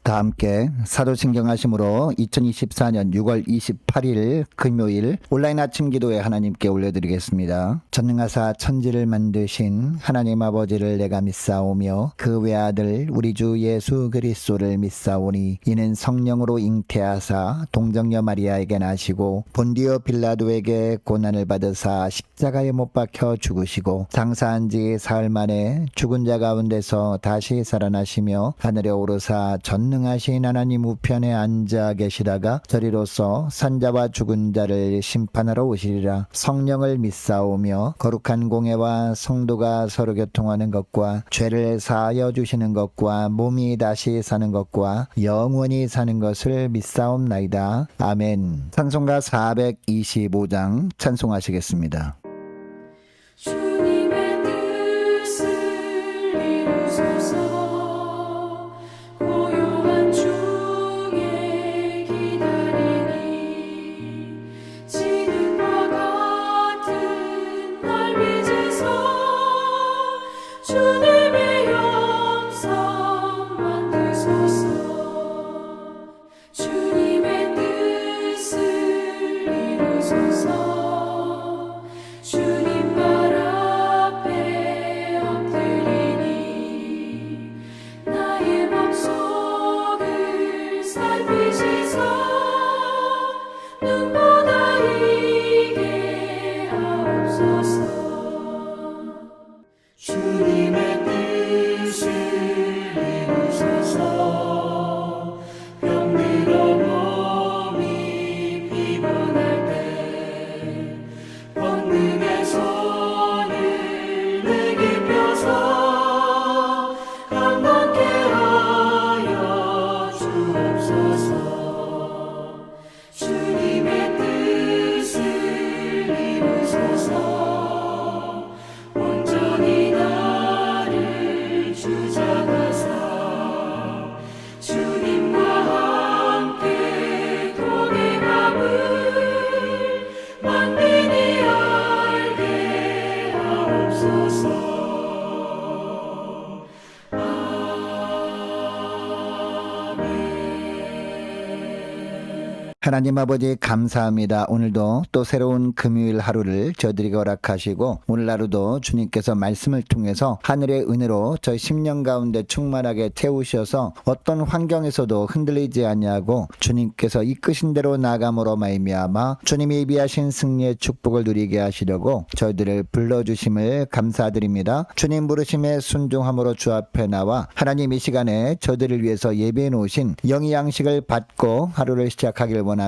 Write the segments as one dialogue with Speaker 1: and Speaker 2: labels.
Speaker 1: 다 함께 사도신경 하심으로 2024년 6월 28일 금요일 온라인 아침 기도에 하나님께 올려드리겠습니다. 전능하사 천지를 만드신 하나님 아버지를 내가 믿사오며 그 외아들 우리 주 예수 그리스도를 믿사오니 이는 성령으로 잉태하사 동정녀 마리아에게 나시고 본디오 빌라도에게 고난을 받으사 십자가에 못 박혀 죽으시고 장사한 지 사흘 만에 죽은 자 가운데서 다시 살아나시며 하늘에 오르사 전능하신 하나님 우편에 앉아 계시다가 저리로서 산자와 죽은 자를 심판하러 오시리라. 성령을 믿사오며 거룩한 공예와 성도가 서로 교통하는 것과 죄를 사하여 주시는 것과 몸이 다시 사는 것과 영원히 사는 것을 믿사옵나이다. 아멘. 찬송가 425장 찬송하시겠습니다.
Speaker 2: 주님의 뜻을 이루소서. 고요한 중에 기다리니 지능과 같은 날 빚으소. 주님의 영성 만드소서. 주님의 뜻을 이루소서. 주님 발 앞에 엎드리니 나의 맘속을 살피시사 눈보다 이게 하옵소서. 주님의 뜻을 이루소서. 병들어 몸이 피곤할 때 권능의 손을 내게 펴서 강건케 하여 주옵소서. 주님의 뜻을 이루소서. 온전히 나를 주장하사 주님과 함께 동행함을 만민이 알게 하옵소서.
Speaker 1: 하나님 아버지 감사합니다. 오늘도 또 새로운 금요일 하루를 저희들에게 허락하시고 오늘 하루도 주님께서 말씀을 통해서 하늘의 은혜로 저희 심령 가운데 충만하게 태우셔서 어떤 환경에서도 흔들리지 아니하고 주님께서 이끄신 대로 나아감으로 말미암아 주님이 예비하신 승리의 축복을 누리게 하시려고 저희들을 불러주심을 감사드립니다. 주님 부르심에 순종함으로 주 앞에 나와 하나님 이 시간에 저희들을 위해서 예비해 놓으신 영의 양식을 받고 하루를 시작하길 원합니다.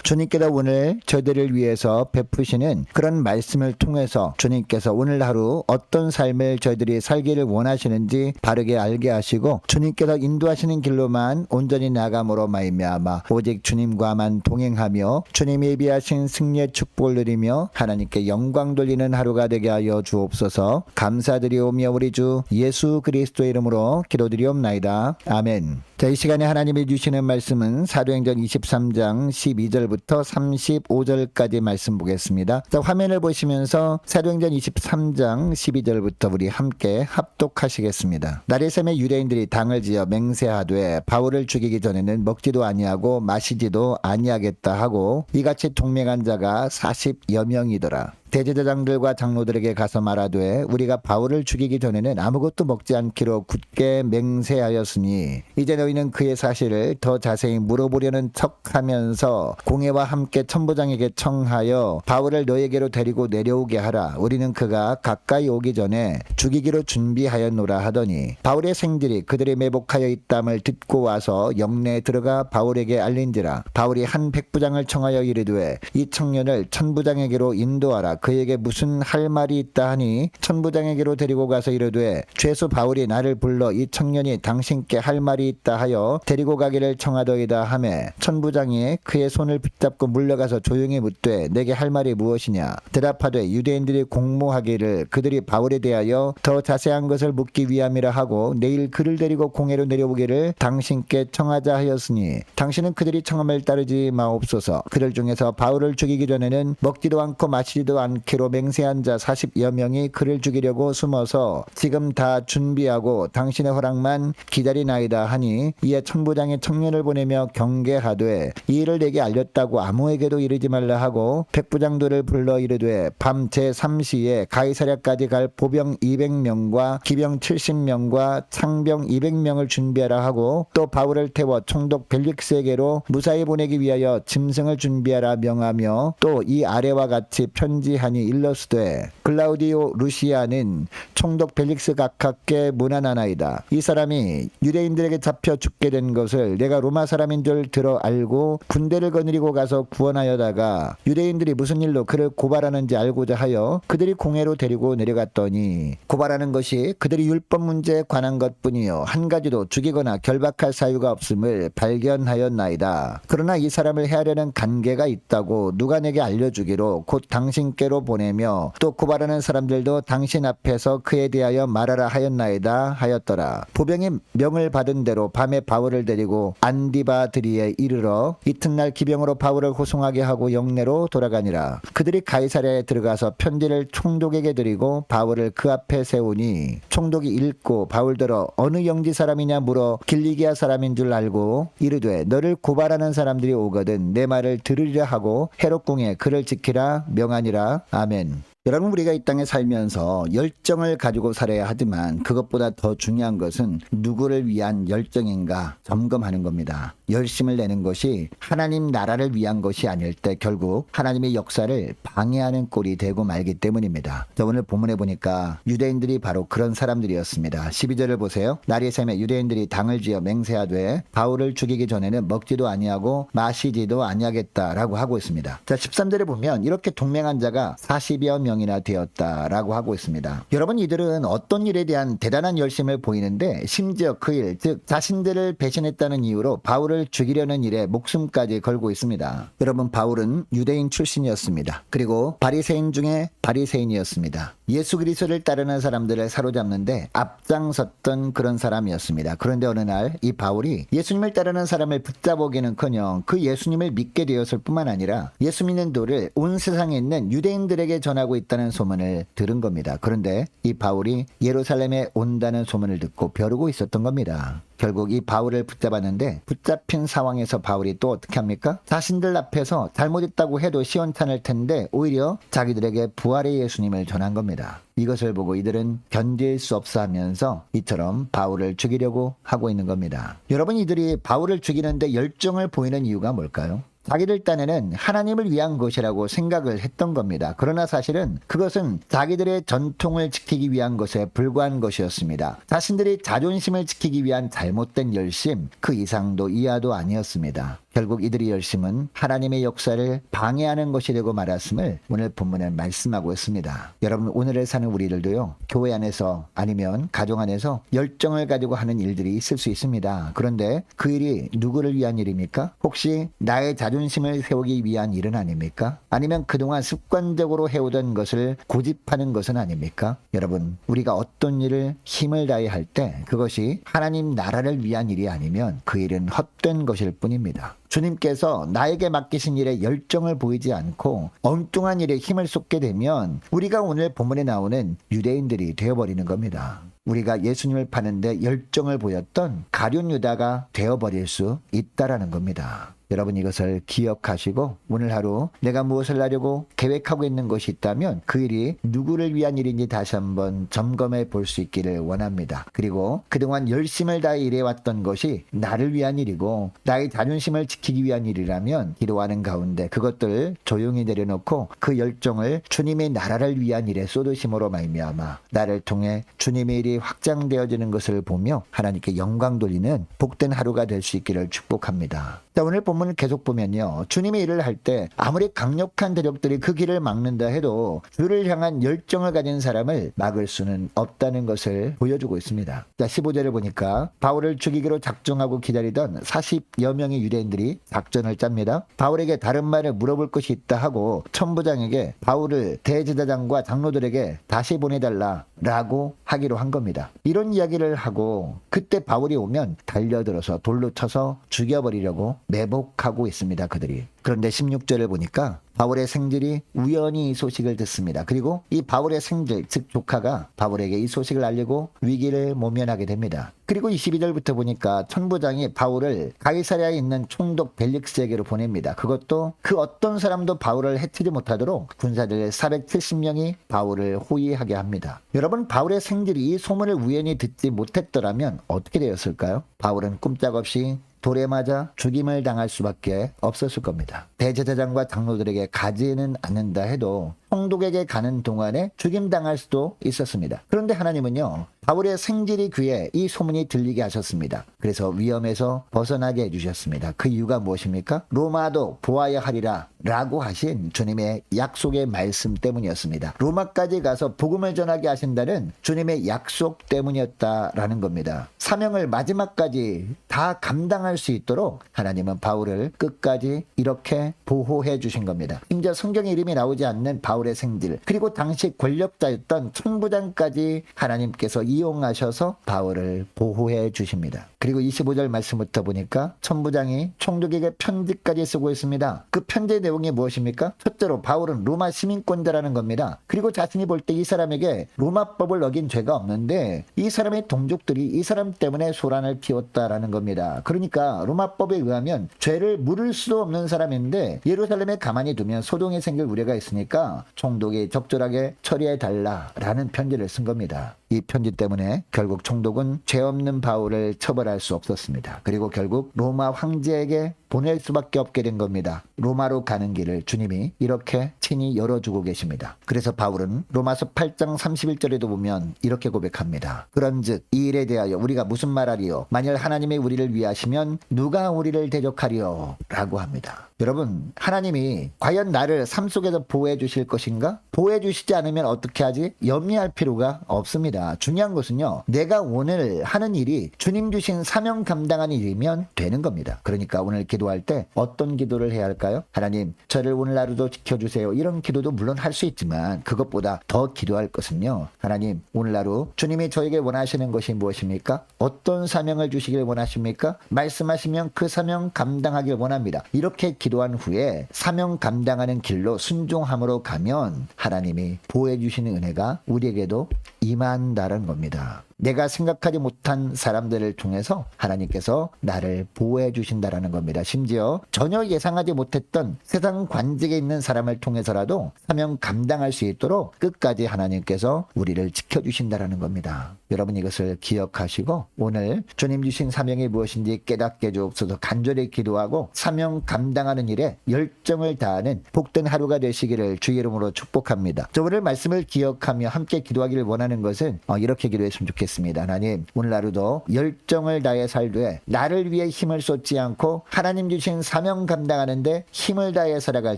Speaker 1: 주님께서 오늘 저희들을 위해서 베푸시는 그런 말씀을 통해서 주님께서 오늘 하루 어떤 삶을 저희들이 살기를 원하시는지 바르게 알게 하시고 주님께서 인도하시는 길로만 온전히 나감으로 말미암아 오직 주님과만 동행하며 주님이 예비하신 승리의 축복을 누리며 하나님께 영광 돌리는 하루가 되게 하여 주옵소서. 감사드리오며 우리 주 예수 그리스도의 이름으로 기도드리옵나이다. 아멘. 자, 이 시간에 하나님이 주시는 말씀은 사도행전 23장 12절부터 35절까지 말씀 보겠습니다. 자, 화면을 보시면서 사도행전 23장 12절부터 우리 함께 합독하시겠습니다. 날의 샘에 유대인들이 당을 지어 맹세하되 바울을 죽이기 전에는 먹지도 아니하고 마시지도 아니하겠다 하고 이같이 동맹한 자가 40여 명이더라. 대제사장들과 장로들에게 가서 말하되 우리가 바울을 죽이기 전에는 아무것도 먹지 않기로 굳게 맹세하였으니 이제 너희는 그의 사실을 더 자세히 물어보려는 척하면서 공회와 함께 천부장에게 청하여 바울을 너희에게로 데리고 내려오게 하라. 우리는 그가 가까이 오기 전에 죽이기로 준비하였노라 하더니 바울의 생질이 그들이 매복하여 있담을 듣고 와서 영내에 들어가 바울에게 알린지라. 바울이 한 백부장을 청하여 이르되 이 청년을 천부장에게로 인도하라. 그에게 무슨 할 말이 있다 하니 천부장에게로 데리고 가서 이르되 죄수 바울이 나를 불러 이 청년이 당신께 할 말이 있다 하여 데리고 가기를 청하더이다 하매 천부장이 그의 손을 붙잡고 물러가서 조용히 묻되 내게 할 말이 무엇이냐. 대답하되 유대인들이 공모하기를 그들이 바울에 대하여 더 자세한 것을 묻기 위함이라 하고 내일 그를 데리고 공회로 내려오기를 당신께 청하자 하였으니 당신은 그들이 청함을 따르지 마옵소서. 그들 중에서 바울을 죽이기 전에는 먹지도 않고 마시지도 않기로 맹세한 자 40여 명이 그를 죽이려고 숨어서 지금 다 준비하고 당신의 허락만 기다리나이다 하니, 이에 천부장이 청년을 보내며 경계하되 이 일을 내게 알렸다고 아무에게도 이르지 말라 하고 백부장들을 불러 이르되 밤 제3시에 가이사랴까지 갈 보병 200명과 기병 70명과 창병 200명을 준비하라 하고, 또 바울을 태워 총독 벨릭스에게로 무사히 보내기 위하여 짐승을 준비하라 명하며, 또 이 아래와 같이 편지하니 일러스되 글라우디오 루시아는 총독 벨릭스 각하께 문안하나이다. 이 사람이 유대인들에게 잡혀 죽게 된 것을 내가 로마 사람인 줄 들어 알고 군대를 거느리고 가서 구원하여다가 유대인들이 무슨 일로 그를 고발하는지 알고자 하여 그들이 공회로 데리고 내려갔더니, 고발하는 것이 그들이 율법 문제에 관한 것뿐이요 한 가지도 죽이거나 결박할 사유가 없음을 발견하였나이다. 그러나 이 사람을 해하려는 간계가 있다고 누가 내게 알려주기로 곧 당신께로 보내며, 또 고발하는 사람들도 당신 앞에서 그에 대하여 말하라 하였나이다 하였더라. 보병이 명을 받은 대로 밤에 바울을 데리고 안디바드리에 이르러 이튿날 기병으로 바울을 호송하게 하고 영내로 돌아가니라. 그들이 가이사랴에 들어가서 편지를 총독에게 드리고 바울을 그 앞에 세우니, 총독이 읽고 바울더러 어느 영지 사람이냐 물어 길리기아 사람인 줄 알고 이르되 너를 고발하는 사람들이 오거든 내 말을 들으리라 하고 헤롯궁에 그를 지키라 명하니라. 아멘. 여러분, 우리가 이 땅에 살면서 열정을 가지고 살아야 하지만 그것보다 더 중요한 것은 누구를 위한 열정인가 점검하는 겁니다. 열심을 내는 것이 하나님 나라를 위한 것이 아닐 때 결국 하나님의 역사를 방해하는 꼴이 되고 말기 때문입니다. 오늘 본문에 보니까 유대인들이 바로 그런 사람들이었습니다. 12절을 보세요. 날이 새매 유대인들이 당을 지어 맹세하되 바울을 죽이기 전에는 먹지도 아니하고 마시지도 아니하겠다라고 하고 있습니다. 자, 13절에 보면 이렇게 동맹한 자가 40여 명이나 되었다라고 하고 있습니다. 여러분, 이들은 어떤 일에 대한 대단한 열심을 보이는데 심지어 그 일, 즉 자신들을 배신했다는 이유로 바울을 죽이려는 일에 목숨까지 걸고 있습니다. 여러분, 바울은 유대인 출신이었습니다. 그리고 바리새인 중에 바리새인이었습니다. 예수 그리스도를 따르는 사람들을 사로잡는데 앞장섰던 그런 사람이었습니다. 그런데 어느 날 이 바울이 예수님을 따르는 사람을 붙잡아오기는커녕 그 예수님을 믿게 되었을 뿐만 아니라 예수 믿는 도를 온 세상에 있는 유대인들에게 전하고 있다는 소문을 들은 겁니다. 그런데 이 바울이 예루살렘에 온다는 소문을 듣고 벼르고 있었던 겁니다. 결국 이 바울을 붙잡았는데 붙잡힌 상황에서 바울이 또 어떻게 합니까? 자신들 앞에서 잘못했다고 해도 시원찮을 텐데 오히려 자기들에게 부활의 예수님을 전한 겁니다. 이것을 보고 이들은 견딜 수 없어 하면서 이처럼 바울을 죽이려고 하고 있는 겁니다. 여러분, 이들이 바울을 죽이는데 열정을 보이는 이유가 뭘까요? 자기들 딴에는 하나님을 위한 것이라고 생각을 했던 겁니다. 그러나 사실은 그것은 자기들의 전통을 지키기 위한 것에 불과한 것이었습니다. 자신들의 자존심을 지키기 위한 잘못된 열심, 그 이상도 이하도 아니었습니다. 결국 이들의 열심은 하나님의 역사를 방해하는 것이 되고 말았음을 오늘 본문에 말씀하고 있습니다. 여러분, 오늘을 사는 우리들도요, 교회 안에서 아니면 가정 안에서 열정을 가지고 하는 일들이 있을 수 있습니다. 그런데 그 일이 누구를 위한 일입니까? 혹시 나의 자존심을 세우기 위한 일은 아닙니까? 아니면 그동안 습관적으로 해오던 것을 고집하는 것은 아닙니까? 여러분, 우리가 어떤 일을 힘을 다해 할 때 그것이 하나님 나라를 위한 일이 아니면 그 일은 헛된 것일 뿐입니다. 주님께서 나에게 맡기신 일에 열정을 보이지 않고 엉뚱한 일에 힘을 쏟게 되면 우리가 오늘 본문에 나오는 유대인들이 되어버리는 겁니다. 우리가 예수님을 파는데 열정을 보였던 가룟 유다가 되어버릴 수 있다라는 겁니다. 여러분, 이것을 기억하시고 오늘 하루 내가 무엇을 하려고 계획하고 있는 것이 있다면 그 일이 누구를 위한 일인지 다시 한번 점검해 볼 수 있기를 원합니다. 그리고 그동안 열심을 다해 일해왔던 것이 나를 위한 일이고 나의 자존심을 지키기 위한 일이라면 기도하는 가운데 그것들을 조용히 내려놓고 그 열정을 주님의 나라를 위한 일에 쏟으심으로 말미암아 나를 통해 주님의 일이 확장되어지는 것을 보며 하나님께 영광 돌리는 복된 하루가 될 수 있기를 축복합니다. 자, 오늘 본문을 계속 보면요, 주님의 일을 할 때 아무리 강력한 대적들이 그 길을 막는다 해도 주를 향한 열정을 가진 사람을 막을 수는 없다는 것을 보여주고 있습니다. 자, 15절을 보니까 바울을 죽이기로 작정하고 기다리던 40여 명의 유대인들이 작전을 짭니다. 바울에게 다른 말을 물어볼 것이 있다 하고 천부장에게 바울을 대제사장과 장로들에게 다시 보내달라라고 하기로 한 겁니다. 이런 이야기를 하고 그때 바울이 오면 달려들어서 돌로 쳐서 죽여버리려고 매복하고 있습니다. 그들이. 그런데 16절을 보니까 바울의 생질이 우연히 이 소식을 듣습니다. 그리고 이 바울의 생질, 즉 조카가 바울에게 이 소식을 알리고 위기를 모면하게 됩니다. 그리고 22절부터 보니까 천부장이 바울을 가이사랴에 있는 총독 벨릭스에게로 보냅니다. 그것도 그 어떤 사람도 바울을 해치지 못하도록 군사들 470명이 바울을 호위하게 합니다. 여러분, 바울의 생질이 이 소문을 우연히 듣지 못했더라면 어떻게 되었을까요? 바울은 꼼짝없이 돌에 맞아 죽임을 당할 수밖에 없었을 겁니다. 대제사장과 장로들에게 가지는 않는다 해도 총독에게 가는 동안에 죽임당할 수도 있었습니다. 그런데 하나님은요, 바울의 생질이 귀에 이 소문이 들리게 하셨습니다. 그래서 위험에서 벗어나게 해주셨습니다. 그 이유가 무엇입니까? 로마도 보아야 하리라 라고 하신 주님의 약속의 말씀 때문이었습니다. 로마까지 가서 복음을 전하게 하신다는 주님의 약속 때문이었다라는 겁니다. 사명을 마지막까지 다 감당할 수 있도록 하나님은 바울을 끝까지 이렇게 보호해 주신 겁니다. 심지어 성경에 이름이 나오지 않는 바울의 생질, 그리고 당시 권력자였던 천부장까지 하나님께서 이용하셔서 바울을 보호해 주십니다. 그리고 25절 말씀부터 보니까 천부장이 총독에게 편지까지 쓰고 있습니다. 그 편지의 내용이 무엇입니까? 첫째로 바울은 로마 시민권자라는 겁니다. 그리고 자신이 볼 때 이 사람에게 로마법을 어긴 죄가 없는데 이 사람의 동족들이 이 사람 때문에 소란을 피웠다라는 겁니다. 그러니까 로마법에 의하면 죄를 물을 수도 없는 사람인데 예루살렘에 가만히 두면 소동이 생길 우려가 있으니까 총독이 적절하게 처리해 달라라는 편지를 쓴 겁니다. 이 편지 때문에 결국 총독은 죄 없는 바울을 처벌할 수 없었습니다. 그리고 결국 로마 황제에게 보낼 수밖에 없게 된 겁니다. 로마로 가는 길을 주님이 이렇게 친히 열어주고 계십니다. 그래서 바울은 로마서 8장 31절에도 보면 이렇게 고백합니다. 그런즉 이 일에 대하여 우리가 무슨 말하리요? 만일 하나님이 우리를 위하시면 누가 우리를 대적하리요? 라고 합니다. 여러분, 하나님이 과연 나를 삶 속에서 보호해 주실 것인가? 보호해 주시지 않으면 어떻게 하지? 염려할 필요가 없습니다. 중요한 것은요, 내가 오늘 하는 일이 주님 주신 사명 감당하는 일이면 되는 겁니다. 그러니까 오늘 기도할 때 어떤 기도를 해야 할까요? 하나님, 저를 오늘 하루도 지켜주세요. 이런 기도도 물론 할 수 있지만 그것보다 더 기도할 것은요, 하나님, 오늘 하루 주님이 저에게 원하시는 것이 무엇입니까? 어떤 사명을 주시길 원하십니까? 말씀하시면 그 사명 감당하길 원합니다. 이렇게 기도한 후에 사명 감당하는 길로 순종함으로 가면 하나님이 보호해 주시는 은혜가 우리에게도 임한다는 겁니다. 내가 생각하지 못한 사람들을 통해서 하나님께서 나를 보호해 주신다라는 겁니다. 심지어 전혀 예상하지 못했던 세상 관직에 있는 사람을 통해서라도 사명 감당할 수 있도록 끝까지 하나님께서 우리를 지켜주신다라는 겁니다. 여러분, 이것을 기억하시고 오늘 주님 주신 사명이 무엇인지 깨닫게 주옵소서. 간절히 기도하고 사명 감당하는 일에 열정을 다하는 복된 하루가 되시기를 주의 이름으로 축복합니다. 오늘 말씀을 기억하며 함께 기도하기를 원하는 것은 이렇게 기도했으면 좋겠습니다. 하나님, 오늘 하루도 열정을 다해 살되 나를 위해 힘을 쏟지 않고 하나님 주신 사명 감당하는데 힘을 다해 살아갈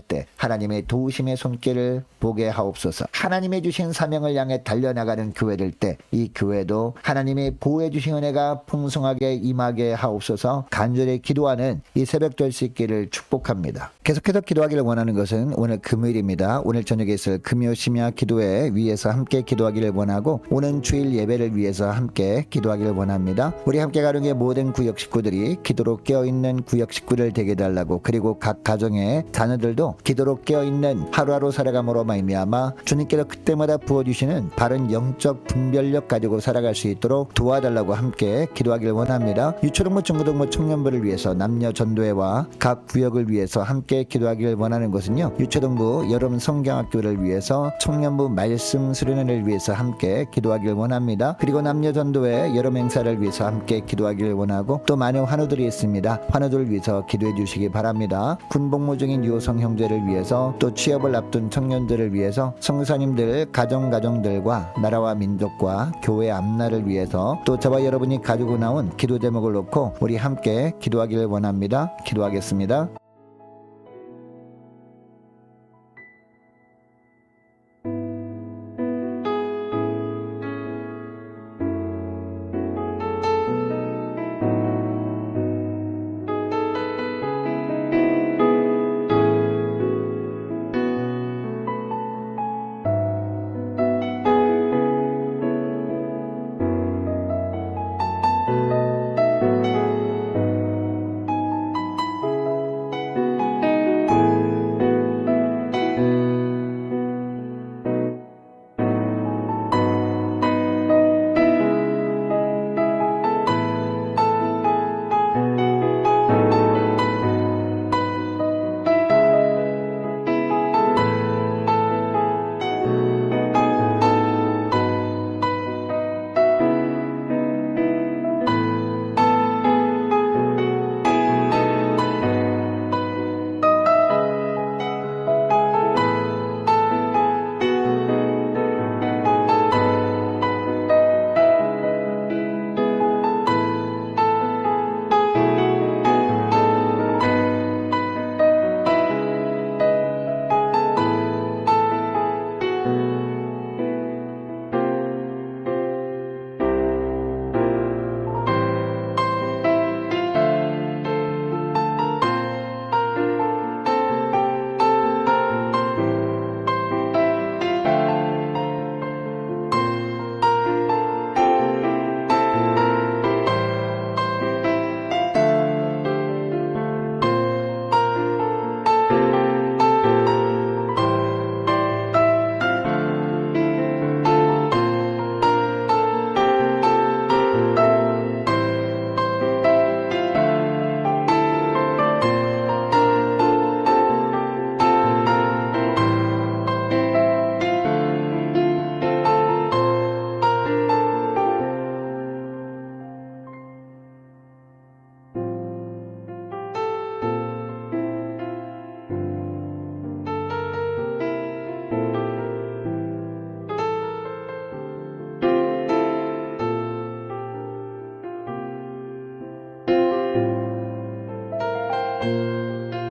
Speaker 1: 때 하나님의 도우심의 손길을 보게 하옵소서. 하나님의 주신 사명을 향해 달려나가는 교회 될 때 이 교회도 하나님의 보호해 주신 은혜가 풍성하게 임하게 하옵소서. 간절히 기도하는 이 새벽 될 수 있기를 축복합니다. 계속해서 기도하기를 원하는 것은 오늘 금요일입니다. 오늘 저녁에 있을 금요 심야 기도회 위해서 함께 기도하기를 원하고 오는 주일 예배를 위해서 함께 기도하기를 원합니다. 우리 함께 가령의 모든 구역 식구들이 기도로 깨어있는 구역 식구를 되게 해달라고, 그리고 각 가정의 자녀들도 기도로 깨어있는 하루하루 살아감으로 말미암아 주님께서 그때마다 부어주시는 바른 영적 분별력 가지고 살아갈 수 있도록 도와달라고 함께 기도하기를 원합니다. 유초등부, 중고등부, 청년부를 위해서 남녀 전도회와 각 구역을 위해서 함께 기도하기를 원하는 것은요, 유초등부 여름 성경학교를 위해서, 청년부 말씀 수련회를 위해서 함께 기도하기를 원합니다. 그리고 남녀 전도회 여름 행사를 위해서 함께 기도하기를 원하고 또 많은 환우들이 있습니다. 환우들을 위해서 기도해 주시기 바랍니다. 군복무 중인 유호성 형제를 위해서, 또 취업을 앞둔 청년들을 위해서, 성사님들 가정들과 나라와 민족과 교회 앞날을 위해서, 또 저와 여러분이 가지고 나온 기도 제목을 놓고 우리 함께 기도하기를 원합니다. 기도하겠습니다.